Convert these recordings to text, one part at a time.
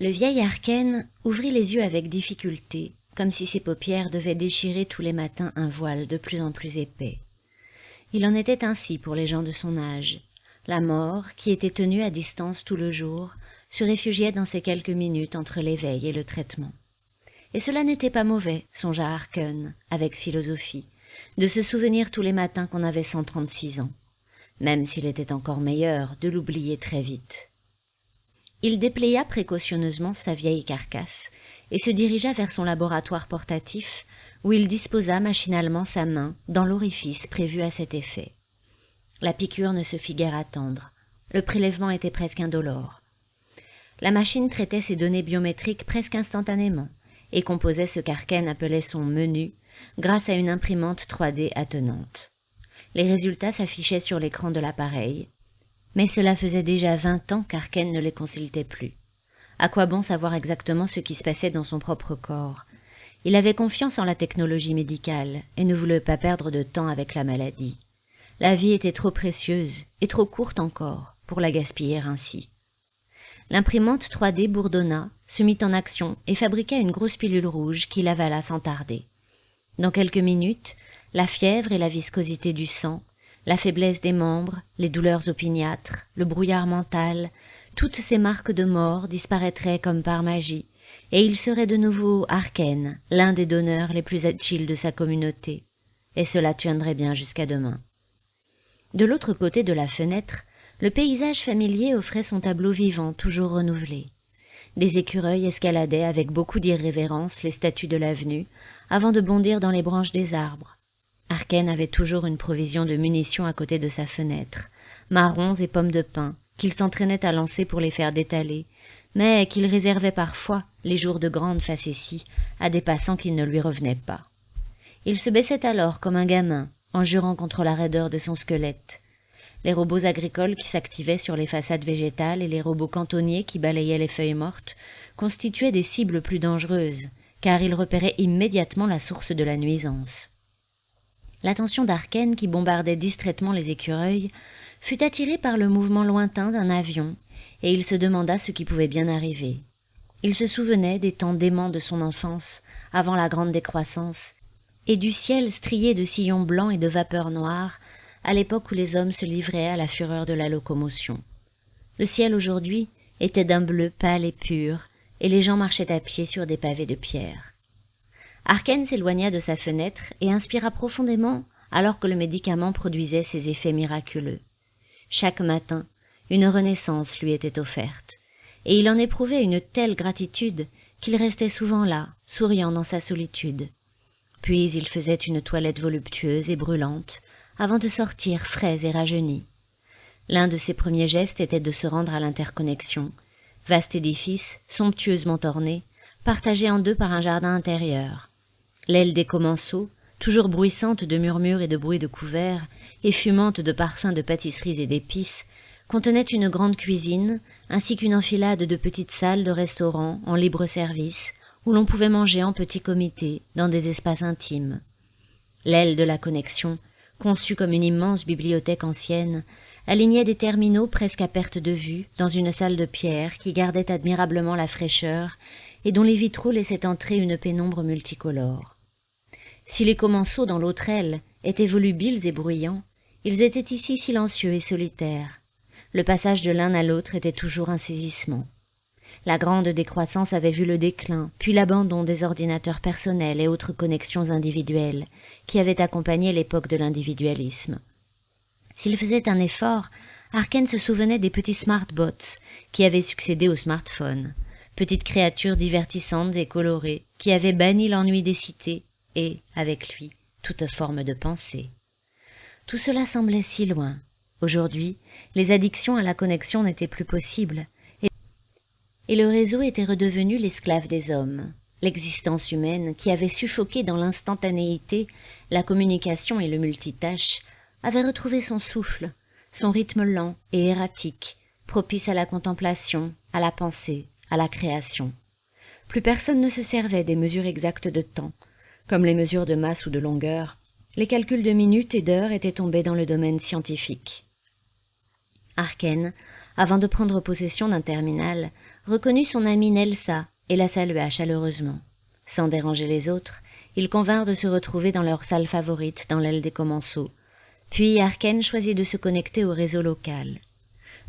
Le vieil Arken ouvrit les yeux avec difficulté, comme si ses paupières devaient déchirer tous les matins un voile de plus en plus épais. Il en était ainsi pour les gens de son âge. La mort, qui était tenue à distance tout le jour, se réfugiait dans ces quelques minutes entre l'éveil et le traitement. Et cela n'était pas mauvais, songea Arken, avec philosophie, de se souvenir tous les matins qu'on avait 136 ans, même s'il était encore meilleur de l'oublier très vite. Il déplia précautionneusement sa vieille carcasse et se dirigea vers son laboratoire portatif, où il disposa machinalement sa main dans l'orifice prévu à cet effet. La piqûre ne se fit guère attendre. Le prélèvement était presque indolore. La machine traitait ses données biométriques presque instantanément et composait ce qu'Arken appelait son menu grâce à une imprimante 3D attenante. Les résultats s'affichaient sur l'écran de l'appareil, mais cela faisait déjà 20 ans qu'Arken ne les consultait plus. À quoi bon savoir exactement ce qui se passait dans son propre corps? Il avait confiance en la technologie médicale et ne voulait pas perdre de temps avec la maladie. La vie était trop précieuse et trop courte encore pour la gaspiller ainsi. L'imprimante 3D bourdonna, se mit en action et fabriqua une grosse pilule rouge qu'il avala sans tarder. Dans quelques minutes, la fièvre et la viscosité du sang, la faiblesse des membres, les douleurs opiniâtres, le brouillard mental, toutes ces marques de mort disparaîtraient comme par magie, et il serait de nouveau Arken, l'un des donneurs les plus agiles de sa communauté, et cela tiendrait bien jusqu'à demain. De l'autre côté de la fenêtre, le paysage familier offrait son tableau vivant toujours renouvelé. Des écureuils escaladaient avec beaucoup d'irrévérence les statues de l'avenue, avant de bondir dans les branches des arbres. Arken avait toujours une provision de munitions à côté de sa fenêtre, marrons et pommes de pin, qu'il s'entraînait à lancer pour les faire détaler, mais qu'il réservait parfois, les jours de grande facétie, à des passants qui ne lui revenaient pas. Il se baissait alors comme un gamin, en jurant contre la raideur de son squelette. Les robots agricoles qui s'activaient sur les façades végétales et les robots cantonniers qui balayaient les feuilles mortes constituaient des cibles plus dangereuses, car ils repéraient immédiatement la source de la nuisance. L'attention d'Arken, qui bombardait distraitement les écureuils, fut attirée par le mouvement lointain d'un avion, et il se demanda ce qui pouvait bien arriver. Il se souvenait des temps déments de son enfance, avant la grande décroissance, et du ciel strié de sillons blancs et de vapeurs noires, à l'époque où les hommes se livraient à la fureur de la locomotion. Le ciel aujourd'hui était d'un bleu pâle et pur, et les gens marchaient à pied sur des pavés de pierre. Arken s'éloigna de sa fenêtre et inspira profondément alors que le médicament produisait ses effets miraculeux. Chaque matin, une renaissance lui était offerte, et il en éprouvait une telle gratitude qu'il restait souvent là, souriant dans sa solitude. Puis il faisait une toilette voluptueuse et brûlante, avant de sortir frais et rajeuni. L'un de ses premiers gestes était de se rendre à l'interconnexion, vaste édifice, somptueusement orné, partagé en deux par un jardin intérieur. L'aile des commensaux, toujours bruissante de murmures et de bruits de couverts, et fumante de parfums de pâtisseries et d'épices, contenait une grande cuisine, ainsi qu'une enfilade de petites salles de restaurant en libre service, où l'on pouvait manger en petit comité, dans des espaces intimes. L'aile de la connexion, conçue comme une immense bibliothèque ancienne, alignait des terminaux presque à perte de vue dans une salle de pierre qui gardait admirablement la fraîcheur et dont les vitraux laissaient entrer une pénombre multicolore. Si les commensaux dans l'autre aile étaient volubiles et bruyants, ils étaient ici silencieux et solitaires. Le passage de l'un à l'autre était toujours un saisissement. La grande décroissance avait vu le déclin, puis l'abandon des ordinateurs personnels et autres connexions individuelles, qui avaient accompagné l'époque de l'individualisme. S'il faisait un effort, Arken se souvenait des petits smartbots qui avaient succédé aux smartphones, petites créatures divertissantes et colorées qui avaient banni l'ennui des cités et, avec lui, toute forme de pensée. Tout cela semblait si loin. Aujourd'hui, les addictions à la connexion n'étaient plus possibles, et le réseau était redevenu l'esclave des hommes. L'existence humaine, qui avait suffoqué dans l'instantanéité, la communication et le multitâche, avait retrouvé son souffle, son rythme lent et erratique, propice à la contemplation, à la pensée, à la création. Plus personne ne se servait des mesures exactes de temps, comme les mesures de masse ou de longueur. Les calculs de minutes et d'heures étaient tombés dans le domaine scientifique. Arken, avant de prendre possession d'un terminal, reconnut son amie Nelsa et la salua chaleureusement. Sans déranger les autres, ils convinrent de se retrouver dans leur salle favorite dans l'aile des commensaux. Puis Arken choisit de se connecter au réseau local.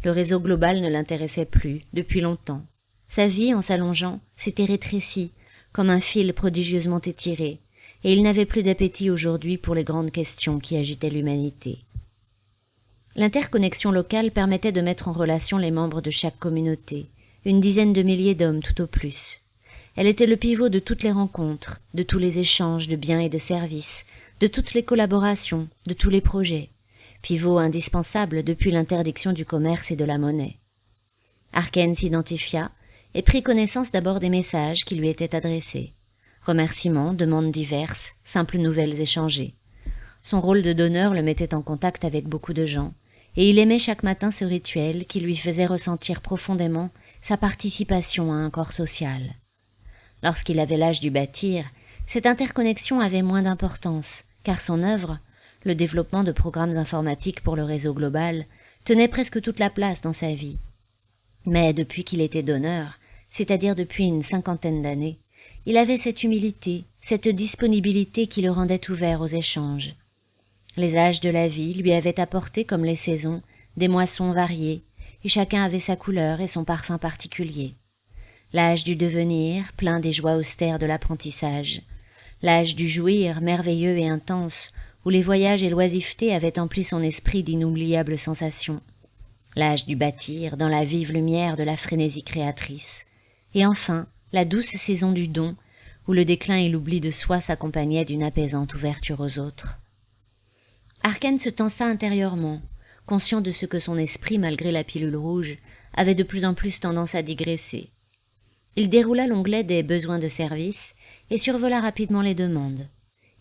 Le réseau global ne l'intéressait plus, depuis longtemps. Sa vie, en s'allongeant, s'était rétrécie, comme un fil prodigieusement étiré, et il n'avait plus d'appétit aujourd'hui pour les grandes questions qui agitaient l'humanité. L'interconnexion locale permettait de mettre en relation les membres de chaque communauté, une dizaine de milliers d'hommes tout au plus. Elle était le pivot de toutes les rencontres, de tous les échanges de biens et de services, de toutes les collaborations, de tous les projets, pivot indispensable depuis l'interdiction du commerce et de la monnaie. Arken s'identifia et prit connaissance d'abord des messages qui lui étaient adressés. Remerciements, demandes diverses, simples nouvelles échangées. Son rôle de donneur le mettait en contact avec beaucoup de gens, et il aimait chaque matin ce rituel qui lui faisait ressentir profondément sa participation à un corps social. Lorsqu'il avait l'âge du bâtir, cette interconnexion avait moins d'importance, car son œuvre, le développement de programmes informatiques pour le réseau global, tenait presque toute la place dans sa vie. Mais depuis qu'il était donneur, c'est-à-dire depuis une 50aine d'années, il avait cette humilité, cette disponibilité qui le rendait ouvert aux échanges. Les âges de la vie lui avaient apporté, comme les saisons, des moissons variées, et chacun avait sa couleur et son parfum particulier. L'âge du devenir, plein des joies austères de l'apprentissage. L'âge du jouir, merveilleux et intense, où les voyages et l'oisiveté avaient empli son esprit d'inoubliables sensations. L'âge du bâtir, dans la vive lumière de la frénésie créatrice. Et enfin, la douce saison du don, où le déclin et l'oubli de soi s'accompagnaient d'une apaisante ouverture aux autres. Arken se tensa intérieurement, conscient de ce que son esprit, malgré la pilule rouge, avait de plus en plus tendance à digresser. Il déroula l'onglet des besoins de service et survola rapidement les demandes.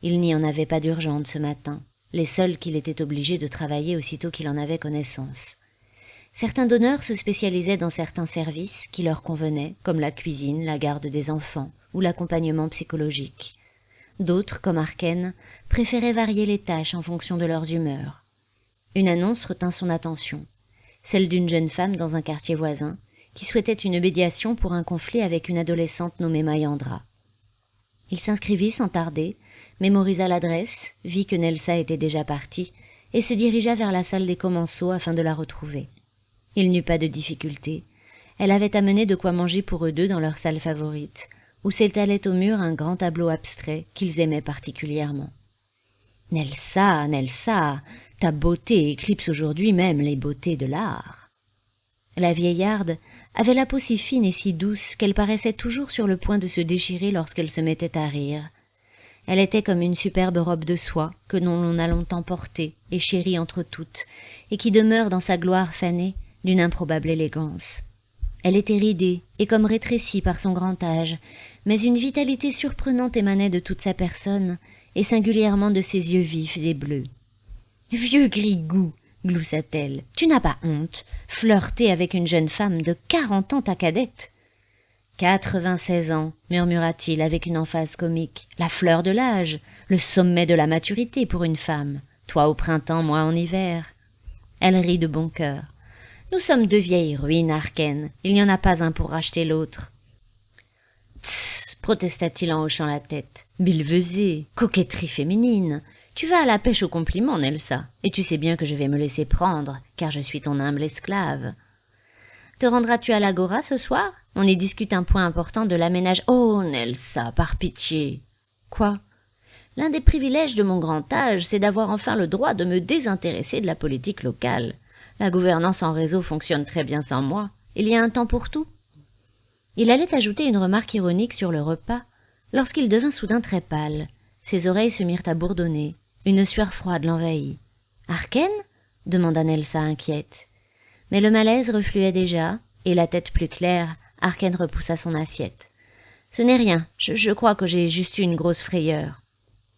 Il n'y en avait pas d'urgentes ce matin, les seules qu'il était obligé de travailler aussitôt qu'il en avait connaissance. Certains donneurs se spécialisaient dans certains services qui leur convenaient, comme la cuisine, la garde des enfants ou l'accompagnement psychologique. D'autres, comme Arken, préféraient varier les tâches en fonction de leurs humeurs. Une annonce retint son attention, celle d'une jeune femme dans un quartier voisin, qui souhaitait une médiation pour un conflit avec une adolescente nommée Mayandra. Il s'inscrivit sans tarder, mémorisa l'adresse, vit que Nelsa était déjà partie, et se dirigea vers la salle des commensaux afin de la retrouver. Il n'eut pas de difficulté. Elle avait amené de quoi manger pour eux deux dans leur salle favorite, où s'étalait au mur un grand tableau abstrait qu'ils aimaient particulièrement. « Nelsa, Nelsa, ta beauté éclipse aujourd'hui même les beautés de l'art. » La vieillarde avait la peau si fine et si douce qu'elle paraissait toujours sur le point de se déchirer lorsqu'elle se mettait à rire. Elle était comme une superbe robe de soie que l'on a longtemps portée et chérie entre toutes, et qui demeure dans sa gloire fanée d'une improbable élégance. Elle était ridée et comme rétrécie par son grand âge, mais une vitalité surprenante émanait de toute sa personne, et singulièrement de ses yeux vifs et bleus. « Vieux grigou !» gloussa-t-elle. « Tu n'as pas honte, flirter avec une jeune femme de 40 ans ta cadette !»« 96 ans, murmura-t-il avec une emphase comique. La fleur de l'âge, le sommet de la maturité pour une femme. Toi au printemps, moi en hiver. » Elle rit de bon cœur. « Nous sommes deux vieilles ruines, Arken. Il n'y en a pas un pour racheter l'autre. »« Tss !» protesta-t-il en hochant la tête. « Billevesée, coquetterie féminine. Tu vas à la pêche aux compliments, Nelsa, et tu sais bien que je vais me laisser prendre, car je suis ton humble esclave. Te rendras-tu à l'agora ce soir? On y discute un point important de l'aménage. Oh, Nelsa, par pitié. Quoi? L'un des privilèges de mon grand âge, c'est d'avoir enfin le droit de me désintéresser de la politique locale. La gouvernance en réseau fonctionne très bien sans moi. Il y a un temps pour tout. Il allait ajouter une remarque ironique sur le repas, lorsqu'il devint soudain très pâle. Ses oreilles se mirent à bourdonner. Une sueur froide l'envahit. « Arken » demanda Nelsa inquiète. Mais le malaise refluait déjà, et la tête plus claire, Arken repoussa son assiette. « Ce n'est rien, je crois que j'ai juste eu une grosse frayeur. »«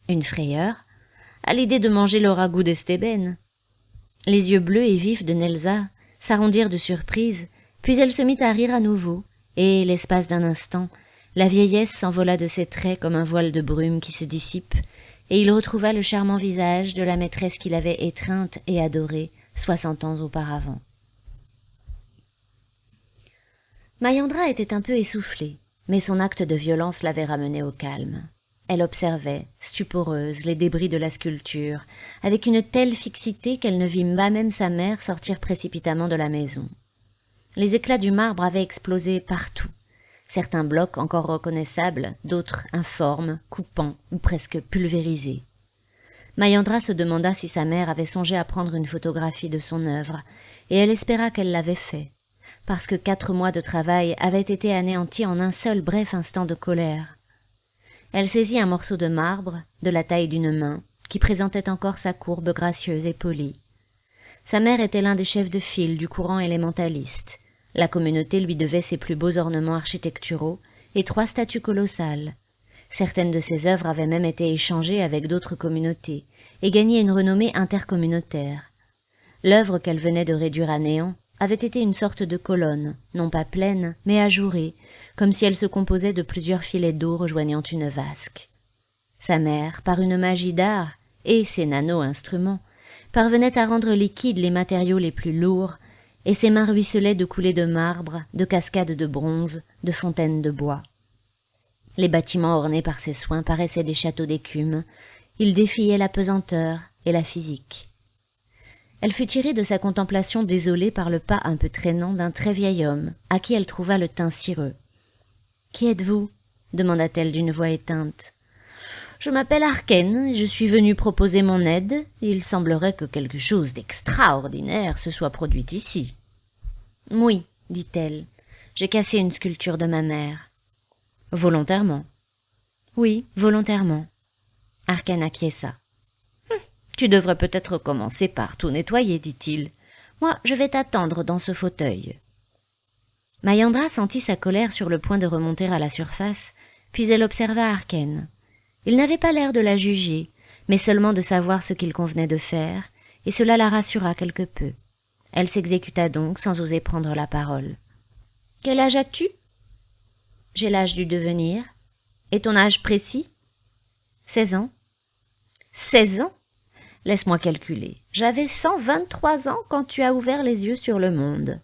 Une frayeur ?» À l'idée de manger le ragoût d'Estébène. Les yeux bleus et vifs de Nelsa s'arrondirent de surprise, puis elle se mit à rire à nouveau, et, l'espace d'un instant, la vieillesse s'envola de ses traits comme un voile de brume qui se dissipe, et il retrouva le charmant visage de la maîtresse qu'il avait étreinte et adorée 60 ans auparavant. Mayandra était un peu essoufflée, mais son acte de violence l'avait ramenée au calme. Elle observait, stuporeuse, les débris de la sculpture, avec une telle fixité qu'elle ne vit pas même sa mère sortir précipitamment de la maison. Les éclats du marbre avaient explosé partout. Certains blocs encore reconnaissables, d'autres informes, coupants ou presque pulvérisés. Mayandra se demanda si sa mère avait songé à prendre une photographie de son œuvre, et elle espéra qu'elle l'avait fait, parce que 4 mois de travail avaient été anéantis en un seul bref instant de colère. Elle saisit un morceau de marbre, de la taille d'une main, qui présentait encore sa courbe gracieuse et polie. Sa mère était l'un des chefs de file du courant élémentaliste. La communauté lui devait ses plus beaux ornements architecturaux et 3 statues colossales. Certaines de ses œuvres avaient même été échangées avec d'autres communautés et gagné une renommée intercommunautaire. L'œuvre qu'elle venait de réduire à néant avait été une sorte de colonne, non pas pleine, mais ajourée, comme si elle se composait de plusieurs filets d'eau rejoignant une vasque. Sa mère, par une magie d'art et ses nano-instruments, parvenait à rendre liquides les matériaux les plus lourds, et ses mains ruisselaient de coulées de marbre, de cascades de bronze, de fontaines de bois. Les bâtiments ornés par ses soins paraissaient des châteaux d'écume, ils défiaient la pesanteur et la physique. Elle fut tirée de sa contemplation désolée par le pas un peu traînant d'un très vieil homme, à qui elle trouva le teint cireux. « Qui êtes-vous » demanda-t-elle d'une voix éteinte. « Je m'appelle Arken et je suis venue proposer mon aide. Il semblerait que quelque chose d'extraordinaire se soit produit ici. »« Oui, dit-elle, j'ai cassé une sculpture de ma mère. »« Volontairement ?»« Oui, volontairement. » Arken acquiesça. « Tu devrais peut-être commencer par tout nettoyer, dit-il. Moi, je vais t'attendre dans ce fauteuil. » Mayandra sentit sa colère sur le point de remonter à la surface, puis elle observa Arken. Il n'avait pas l'air de la juger, mais seulement de savoir ce qu'il convenait de faire, et cela la rassura quelque peu. Elle s'exécuta donc sans oser prendre la parole. « Quel âge as-tu » ?« J'ai l'âge du devenir. »« Et ton âge précis ?»« 16 ans. »« 16 ans ? Laisse-moi calculer. J'avais 123 ans quand tu as ouvert les yeux sur le monde. »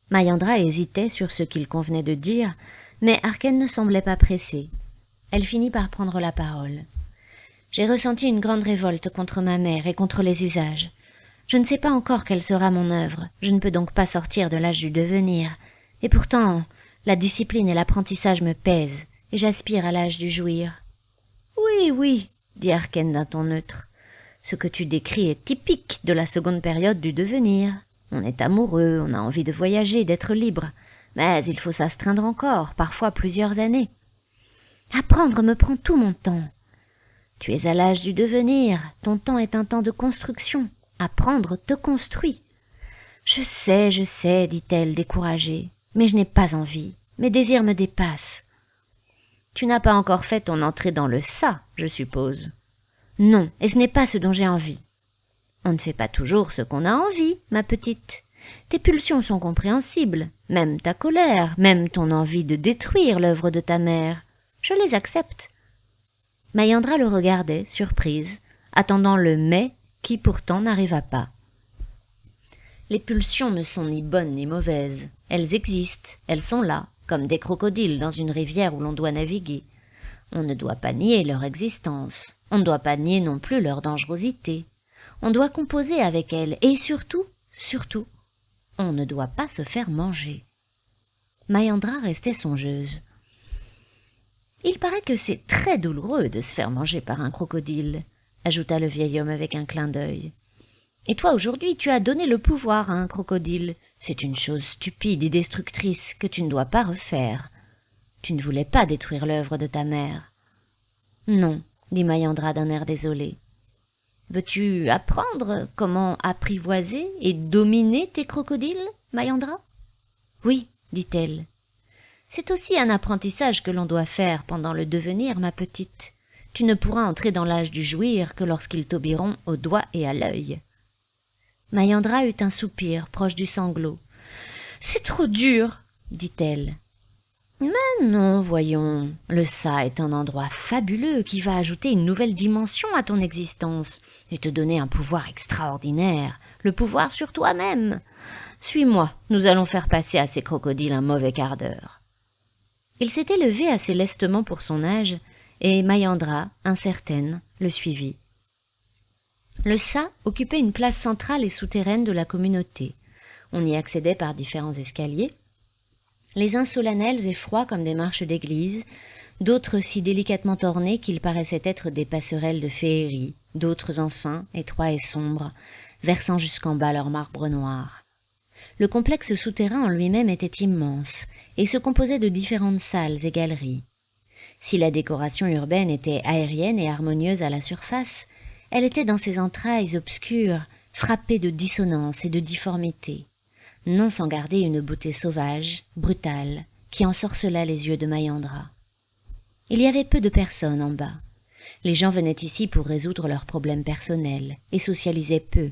Mayandra hésitait sur ce qu'il convenait de dire, mais Arken ne semblait pas pressée. Elle finit par prendre la parole. « J'ai ressenti une grande révolte contre ma mère et contre les usages. Je ne sais pas encore quelle sera mon œuvre, je ne peux donc pas sortir de l'âge du devenir. Et pourtant, la discipline et l'apprentissage me pèsent, et j'aspire à l'âge du jouir. »« Oui, oui, dit Arken d'un ton neutre. Ce que tu décris est typique de la seconde période du devenir. On est amoureux, on a envie de voyager, d'être libre. Mais il faut s'astreindre encore, parfois plusieurs années. Apprendre me prend tout mon temps. Tu es à l'âge du devenir, ton temps est un temps de construction. Apprendre te construit. Je sais, dit-elle, découragée, mais je n'ai pas envie. Mes désirs me dépassent. Tu n'as pas encore fait ton entrée dans le ça, je suppose. Non, et ce n'est pas ce dont j'ai envie. On ne fait pas toujours ce qu'on a envie, ma petite. Tes pulsions sont compréhensibles, même ta colère, même ton envie de détruire l'œuvre de ta mère. Je les accepte. Mayandra le regardait, surprise, attendant le « mais » qui pourtant n'arriva pas. Les pulsions ne sont ni bonnes ni mauvaises. Elles existent, elles sont là, comme des crocodiles dans une rivière où l'on doit naviguer. On ne doit pas nier leur existence. On ne doit pas nier non plus leur dangerosité. On doit composer avec elles et surtout, on ne doit pas se faire manger. Mayandra restait songeuse. Il paraît que c'est très douloureux de se faire manger par un crocodile, ajouta le vieil homme avec un clin d'œil. Et toi aujourd'hui tu as donné le pouvoir à un crocodile. C'est une chose stupide et destructrice que tu ne dois pas refaire. Tu ne voulais pas détruire l'œuvre de ta mère. Non, dit Mayandra d'un air désolé. Veux-tu apprendre comment apprivoiser et dominer tes crocodiles, Mayandra ? Oui, dit-elle. C'est aussi un apprentissage que l'on doit faire pendant le devenir, ma petite. Tu ne pourras entrer dans l'âge du jouir que lorsqu'ils t'obéiront au doigt et à l'œil. Mayandra eut un soupir proche du sanglot. C'est trop dur, dit-elle. Mais non, voyons, le ça est un endroit fabuleux qui va ajouter une nouvelle dimension à ton existence et te donner un pouvoir extraordinaire, le pouvoir sur toi-même. Suis-moi, nous allons faire passer à ces crocodiles un mauvais quart d'heure. » Il s'était levé assez lestement pour son âge, et Mayandra, incertaine, le suivit. Le Ça occupait une place centrale et souterraine de la communauté. On y accédait par différents escaliers, les uns solennels et froids comme des marches d'église, d'autres si délicatement ornés qu'ils paraissaient être des passerelles de féerie, d'autres enfin, étroits et sombres, versant jusqu'en bas leur marbre noir. Le complexe souterrain en lui-même était immense, et se composait de différentes salles et galeries. Si la décoration urbaine était aérienne et harmonieuse à la surface, elle était dans ses entrailles obscures, frappée de dissonances et de difformités, non sans garder une beauté sauvage, brutale, qui ensorcela les yeux de Mayandra. Il y avait peu de personnes en bas. Les gens venaient ici pour résoudre leurs problèmes personnels et socialisaient peu.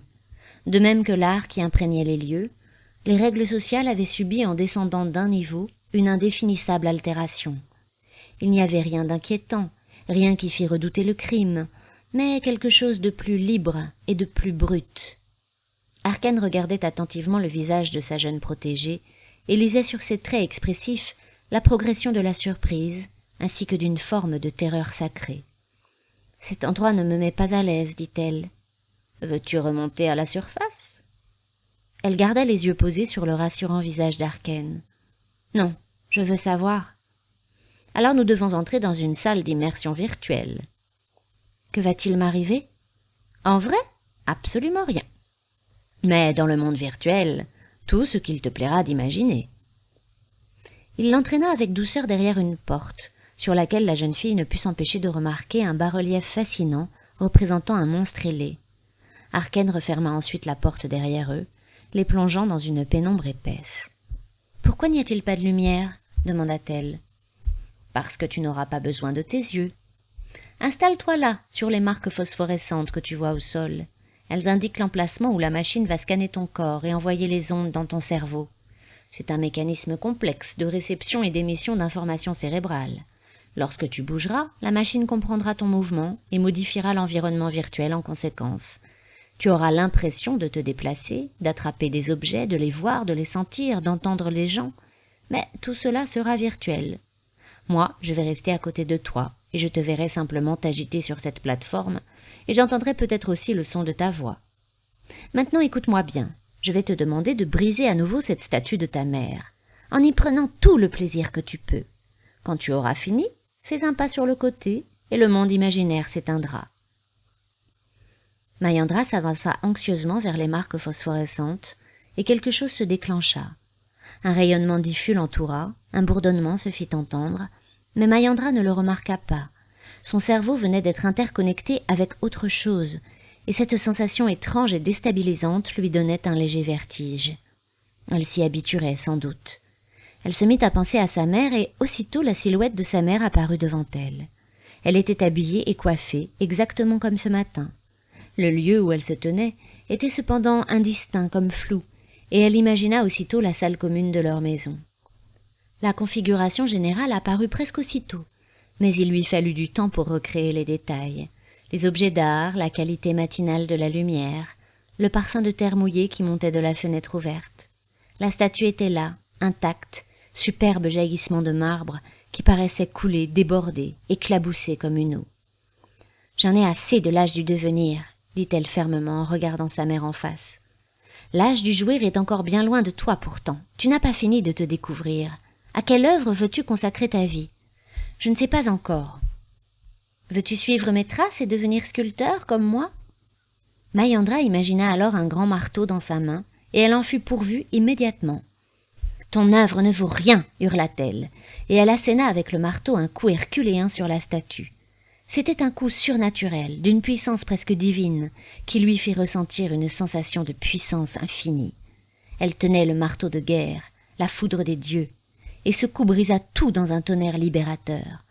De même que l'art qui imprégnait les lieux, les règles sociales avaient subi en descendant d'un niveau une indéfinissable altération. Il n'y avait rien d'inquiétant, rien qui fît redouter le crime, mais quelque chose de plus libre et de plus brut. Arcane regardait attentivement le visage de sa jeune protégée et lisait sur ses traits expressifs la progression de la surprise ainsi que d'une forme de terreur sacrée. « Cet endroit ne me met pas à l'aise, dit-elle. Veux-tu remonter à la surface ?» Elle garda les yeux posés sur le rassurant visage d'Arcane. « Non, je veux savoir. » « Alors nous devons entrer dans une salle d'immersion virtuelle. »« Que va-t-il m'arriver ?»« En vrai, absolument rien. Mais dans le monde virtuel, tout ce qu'il te plaira d'imaginer. » Il l'entraîna avec douceur derrière une porte, sur laquelle la jeune fille ne put s'empêcher de remarquer un bas-relief fascinant représentant un monstre ailé. Arcane referma ensuite la porte derrière eux, les plongeant dans une pénombre épaisse. « Pourquoi n'y a-t-il pas de lumière ?» demanda-t-elle. « Parce que tu n'auras pas besoin de tes yeux. Installe-toi là, sur les marques phosphorescentes que tu vois au sol. Elles indiquent l'emplacement où la machine va scanner ton corps et envoyer les ondes dans ton cerveau. C'est un mécanisme complexe de réception et d'émission d'informations cérébrales. Lorsque tu bougeras, la machine comprendra ton mouvement et modifiera l'environnement virtuel en conséquence. Tu auras l'impression de te déplacer, d'attraper des objets, de les voir, de les sentir, d'entendre les gens. Mais tout cela sera virtuel. Moi, je vais rester à côté de toi, et je te verrai simplement t'agiter sur cette plateforme, et j'entendrai peut-être aussi le son de ta voix. Maintenant écoute-moi bien, je vais te demander de briser à nouveau cette statue de ta mère, en y prenant tout le plaisir que tu peux. Quand tu auras fini, fais un pas sur le côté, et le monde imaginaire s'éteindra. Mayandra s'avança anxieusement vers les marques phosphorescentes, et quelque chose se déclencha. Un rayonnement diffus l'entoura, un bourdonnement se fit entendre, mais Mayandra ne le remarqua pas. Son cerveau venait d'être interconnecté avec autre chose, et cette sensation étrange et déstabilisante lui donnait un léger vertige. Elle s'y habituerait sans doute. Elle se mit à penser à sa mère et aussitôt la silhouette de sa mère apparut devant elle. Elle était habillée et coiffée, exactement comme ce matin. Le lieu où elle se tenait était cependant indistinct comme flou, et elle imagina aussitôt la salle commune de leur maison. La configuration générale apparut presque aussitôt, mais il lui fallut du temps pour recréer les détails. Les objets d'art, la qualité matinale de la lumière, le parfum de terre mouillée qui montait de la fenêtre ouverte. La statue était là, intacte, superbe jaillissement de marbre qui paraissait couler, déborder, éclabousser comme une eau. « J'en ai assez de l'âge du devenir, » dit-elle fermement en regardant sa mère en face. « L'âge du jouir est encore bien loin de toi pourtant. Tu n'as pas fini de te découvrir. À quelle œuvre veux-tu consacrer ta vie ? Je ne sais pas encore. Veux-tu suivre mes traces et devenir sculpteur comme moi ?» Mayandra imagina alors un grand marteau dans sa main, et elle en fut pourvue immédiatement. « Ton œuvre ne vaut rien !» hurla-t-elle, et elle asséna avec le marteau un coup herculéen sur la statue. C'était un coup surnaturel, d'une puissance presque divine, qui lui fit ressentir une sensation de puissance infinie. Elle tenait le marteau de guerre, la foudre des dieux, et ce coup brisa tout dans un tonnerre libérateur.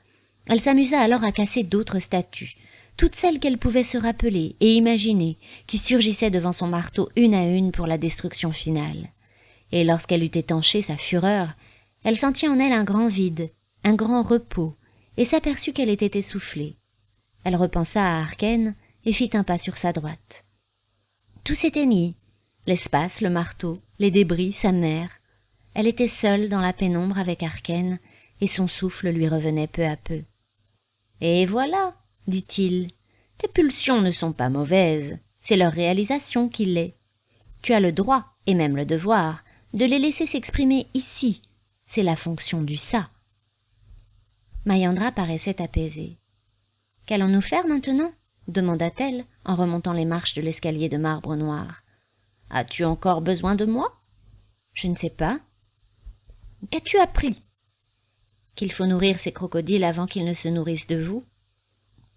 Elle s'amusa alors à casser d'autres statues, toutes celles qu'elle pouvait se rappeler et imaginer, qui surgissaient devant son marteau une à une pour la destruction finale. Et lorsqu'elle eut étanché sa fureur, elle sentit en elle un grand vide, un grand repos, et s'aperçut qu'elle était essoufflée. Elle repensa à Arcane et fit un pas sur sa droite. Tout s'éteignit. L'espace, le marteau, les débris, sa mère. Elle était seule dans la pénombre avec Arken, et son souffle lui revenait peu à peu. « Et voilà, dit-il, tes pulsions ne sont pas mauvaises, c'est leur réalisation qui l'est. Tu as le droit, et même le devoir, de les laisser s'exprimer ici. C'est la fonction du ça. » Mayandra paraissait apaisée. « Qu'allons-nous faire maintenant ?» demanda-t-elle en remontant les marches de l'escalier de marbre noir. « As-tu encore besoin de moi ?»« Je ne sais pas. »« Qu'as-tu appris ?»« Qu'il faut nourrir ces crocodiles avant qu'ils ne se nourrissent de vous. »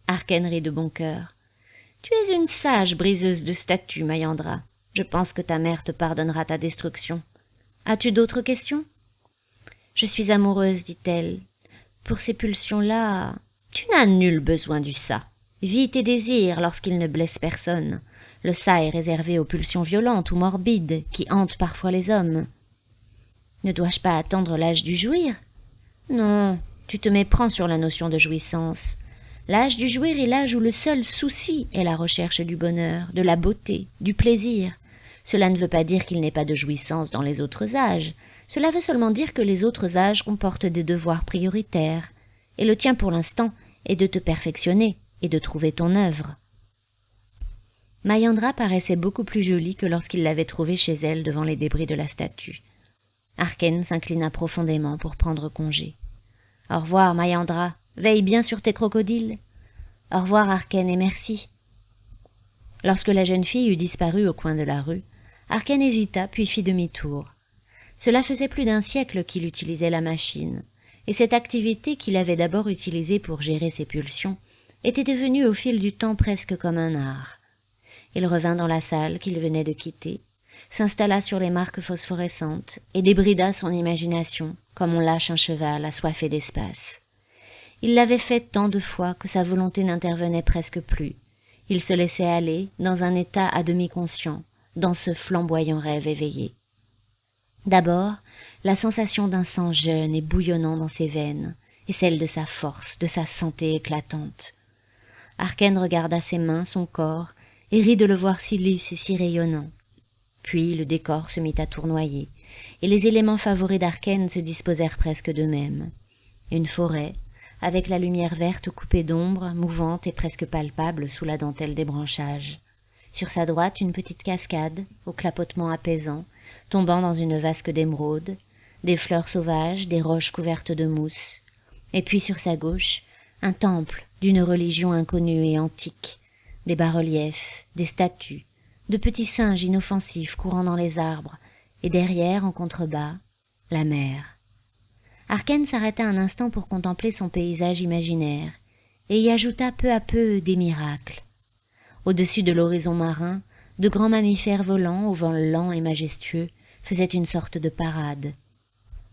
Arken rit de bon cœur. « Tu es une sage briseuse de statues, Mayandra. Je pense que ta mère te pardonnera ta destruction. As-tu d'autres questions ?»« Je suis amoureuse, dit-elle. Pour ces pulsions-là, tu n'as nul besoin du ça. Vis tes désirs lorsqu'ils ne blessent personne. Le ça est réservé aux pulsions violentes ou morbides qui hantent parfois les hommes. Ne dois-je pas attendre l'âge du jouir ? Non, tu te méprends sur la notion de jouissance. L'âge du jouir est l'âge où le seul souci est la recherche du bonheur, de la beauté, du plaisir. Cela ne veut pas dire qu'il n'est pas de jouissance dans les autres âges. Cela veut seulement dire que les autres âges comportent des devoirs prioritaires. Et le tien pour l'instant est de te perfectionner et de trouver ton œuvre. Mayandra paraissait beaucoup plus jolie que lorsqu'il l'avait trouvée chez elle devant les débris de la statue. Arken s'inclina profondément pour prendre congé. « Au revoir, Mayandra. Veille bien sur tes crocodiles. »« Au revoir, Arken, et merci. » Lorsque la jeune fille eut disparu au coin de la rue, Arken hésita puis fit demi-tour. Cela faisait plus d'1 siècle qu'il utilisait la machine, et cette activité qu'il avait d'abord utilisée pour gérer ses pulsions était devenue au fil du temps presque comme un art. Il revint dans la salle qu'il venait de quitter, s'installa sur les marques phosphorescentes et débrida son imagination comme on lâche un cheval assoiffé d'espace. Il l'avait fait tant de fois que sa volonté n'intervenait presque plus. Il se laissait aller dans un état à demi conscient, dans ce flamboyant rêve éveillé. D'abord, la sensation d'un sang jeune et bouillonnant dans ses veines, et celle de sa force, de sa santé éclatante. Arken regarda ses mains, son corps, et rit de le voir si lisse et si rayonnant. Puis le décor se mit à tournoyer, et les éléments favoris d'Arken se disposèrent presque d'eux-mêmes. Une forêt, avec la lumière verte coupée d'ombre, mouvante et presque palpable sous la dentelle des branchages. Sur sa droite, une petite cascade, au clapotement apaisant, tombant dans une vasque d'émeraude, des fleurs sauvages, des roches couvertes de mousse. Et puis sur sa gauche, un temple d'une religion inconnue et antique, des bas-reliefs, des statues, de petits singes inoffensifs courant dans les arbres, et derrière, en contrebas, la mer. Arken s'arrêta un instant pour contempler son paysage imaginaire, et y ajouta peu à peu des miracles. Au-dessus de l'horizon marin, de grands mammifères volants au vol lent et majestueux faisaient une sorte de parade.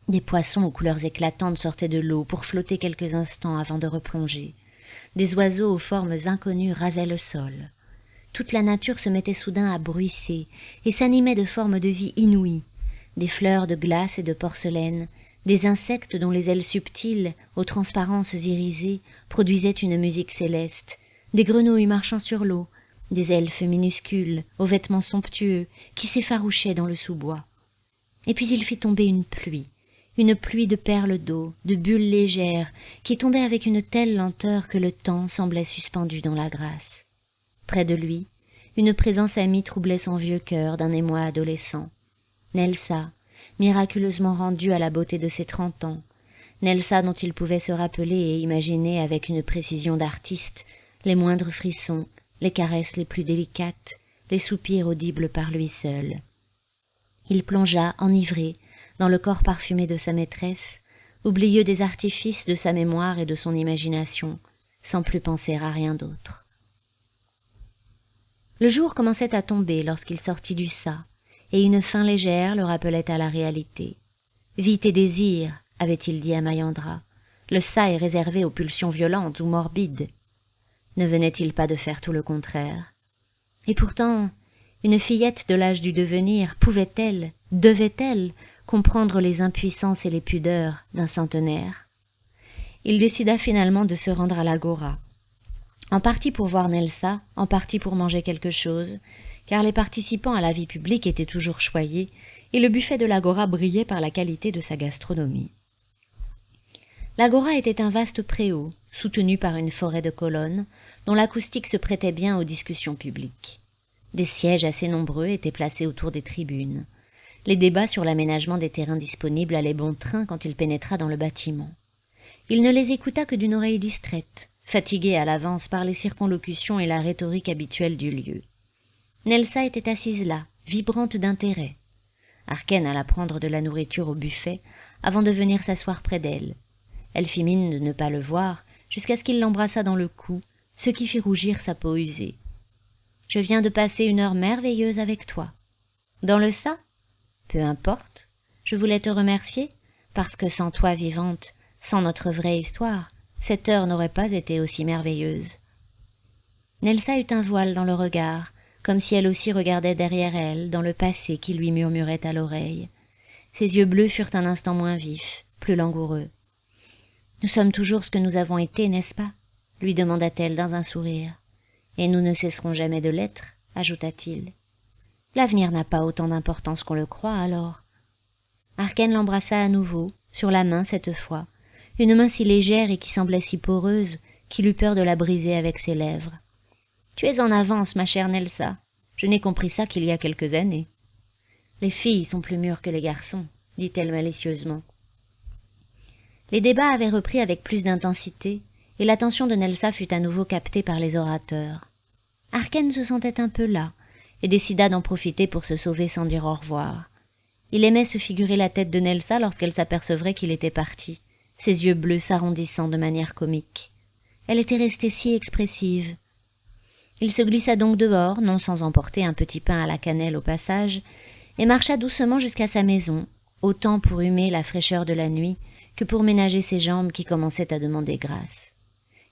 Des poissons aux couleurs éclatantes sortaient de l'eau pour flotter quelques instants avant de replonger. Des oiseaux aux formes inconnues rasaient le sol. Toute la nature se mettait soudain à bruisser et s'animait de formes de vie inouïes. Des fleurs de glace et de porcelaine, des insectes dont les ailes subtiles, aux transparences irisées, produisaient une musique céleste, des grenouilles marchant sur l'eau, des elfes minuscules, aux vêtements somptueux, qui s'effarouchaient dans le sous-bois. Et puis il fit tomber une pluie de perles d'eau, de bulles légères, qui tombaient avec une telle lenteur que le temps semblait suspendu dans la grâce. Près de lui, une présence amie troublait son vieux cœur d'un émoi adolescent. Nelsa, miraculeusement rendue à la beauté de ses 30 ans, Nelsa dont il pouvait se rappeler et imaginer avec une précision d'artiste les moindres frissons, les caresses les plus délicates, les soupirs audibles par lui seul. Il plongea, enivré, dans le corps parfumé de sa maîtresse, oublieux des artifices de sa mémoire et de son imagination, sans plus penser à rien d'autre. Le jour commençait à tomber lorsqu'il sortit du ça, et une faim légère le rappelait à la réalité. « Vis tes désirs », avait-il dit à Mayandra. « Le ça est réservé aux pulsions violentes ou morbides. » Ne venait-il pas de faire tout le contraire? Et pourtant, une fillette de l'âge du devenir pouvait-elle, devait-elle, comprendre les impuissances et les pudeurs d'un centenaire? Il décida finalement de se rendre à l'agora. En partie pour voir Nelsa, en partie pour manger quelque chose, car les participants à la vie publique étaient toujours choyés et le buffet de l'Agora brillait par la qualité de sa gastronomie. L'Agora était un vaste préau, soutenu par une forêt de colonnes, dont l'acoustique se prêtait bien aux discussions publiques. Des sièges assez nombreux étaient placés autour des tribunes. Les débats sur l'aménagement des terrains disponibles allaient bon train quand il pénétra dans le bâtiment. Il ne les écouta que d'une oreille distraite, fatigué à l'avance par les circonlocutions et la rhétorique habituelle du lieu. Nelsa était assise là, vibrante d'intérêt. Arken alla prendre de la nourriture au buffet avant de venir s'asseoir près d'elle. Elle fit mine de ne pas le voir, jusqu'à ce qu'il l'embrassât dans le cou, ce qui fit rougir sa peau usée. « Je viens de passer une heure merveilleuse avec toi. »« Dans le ça ? Peu importe. Je voulais te remercier, parce que sans toi vivante, sans notre vraie histoire, cette heure n'aurait pas été aussi merveilleuse. » Nelsa eut un voile dans le regard, comme si elle aussi regardait derrière elle, dans le passé qui lui murmurait à l'oreille. Ses yeux bleus furent un instant moins vifs, plus langoureux. « Nous sommes toujours ce que nous avons été, n'est-ce pas ?» lui demanda-t-elle dans un sourire. « Et nous ne cesserons jamais de l'être, » ajouta-t-il. « L'avenir n'a pas autant d'importance qu'on le croit, alors. » Arken l'embrassa à nouveau, sur la main cette fois, une main si légère et qui semblait si poreuse qu'il eut peur de la briser avec ses lèvres. « Tu es en avance, ma chère Nelsa. Je n'ai compris ça qu'il y a quelques années. »« Les filles sont plus mûres que les garçons, » dit-elle malicieusement. Les débats avaient repris avec plus d'intensité, et l'attention de Nelsa fut à nouveau captée par les orateurs. Arken se sentait un peu las, et décida d'en profiter pour se sauver sans dire au revoir. Il aimait se figurer la tête de Nelsa lorsqu'elle s'apercevrait qu'il était parti, ses yeux bleus s'arrondissant de manière comique. Elle était restée si expressive. Il se glissa donc dehors, non sans emporter un petit pain à la cannelle au passage, et marcha doucement jusqu'à sa maison, autant pour humer la fraîcheur de la nuit que pour ménager ses jambes qui commençaient à demander grâce.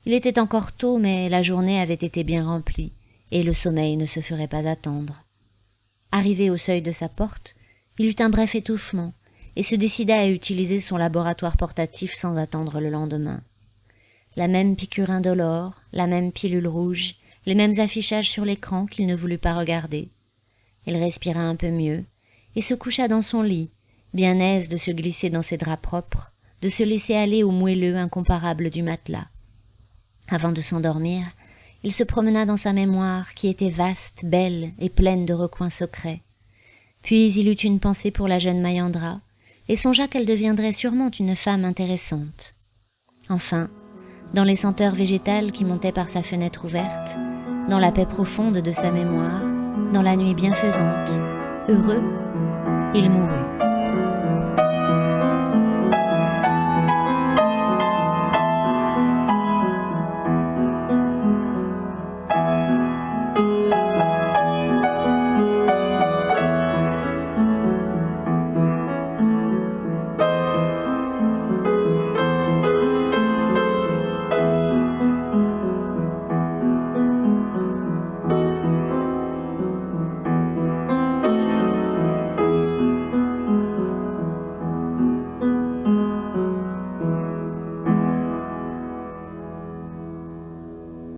Il était encore tôt, mais la journée avait été bien remplie, et le sommeil ne se ferait pas attendre. Arrivé au seuil de sa porte, il eut un bref étouffement, et se décida à utiliser son laboratoire portatif sans attendre le lendemain. La même piqûre indolore, la même pilule rouge, les mêmes affichages sur l'écran qu'il ne voulut pas regarder. Il respira un peu mieux, et se coucha dans son lit, bien aise de se glisser dans ses draps propres, de se laisser aller au moelleux incomparable du matelas. Avant de s'endormir, il se promena dans sa mémoire qui était vaste, belle et pleine de recoins secrets. Puis il eut une pensée pour la jeune Mayandra et songea qu'elle deviendrait sûrement une femme intéressante. Enfin, dans les senteurs végétales qui montaient par sa fenêtre ouverte, dans la paix profonde de sa mémoire, dans la nuit bienfaisante, heureux, il mourut.